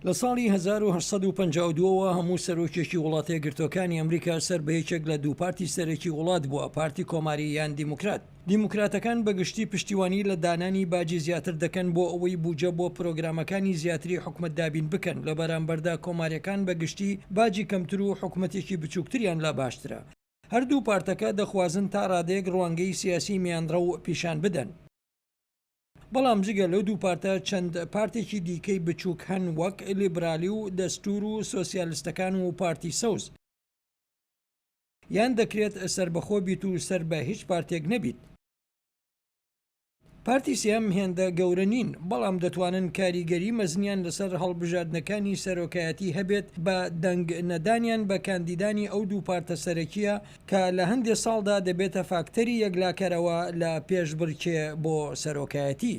لە ساڵی 1952ەوە هەموو سەرۆکێکی وڵاتە یەکگرتوەکانی ئەمریکا سەر بە یەکێک لە دوو پارتی سەرەکی وڵات بووە، پارتی کۆماری یان دیموکرات. دیموکراتەکان بەگشتی پشتیوانی لە دانانی باجی زیاتر دەکەن بۆ ئەوەی بوجە بۆ پرۆگرامەکانی زیاتری حکومەت دابین بکەن، لە بەرامبەردا کۆماریەکان بەگشتی باجی کەمتر و حکومەتێکی بچووکتریان لا باشترە. هەردوو پارتەکە دەخوازن تا ڕادەیەک ڕوانگەی سیاسی میاندڕە و پیشان بدەن. بەڵام جگە لەو دوو پارتە چەند پارتێکی دیکەی بچووک هەن، وەک لیبرالی و دەستور و سۆسیالیستەکان و پارتی سەوز، یان دەکرێت سربەخۆ بیت و سەر بە هیچ پارتێک نەبیت. پارتی سێم هێندە گەورە نین، بەڵام دەتوانن کاریگەری مەزنیان لەسەر هەڵبژاردنەکانی سەرۆکایەتی هەبێت بە دەنگ نەدانیان بە کاندیدانی ئەو دوو پارتە سەرەکیە کە لە هەندێک ساڵدا دەبێتە فاکتەری یەکلاکەرەوە لە پێشبڕکێ بۆ سەرۆکایەتی.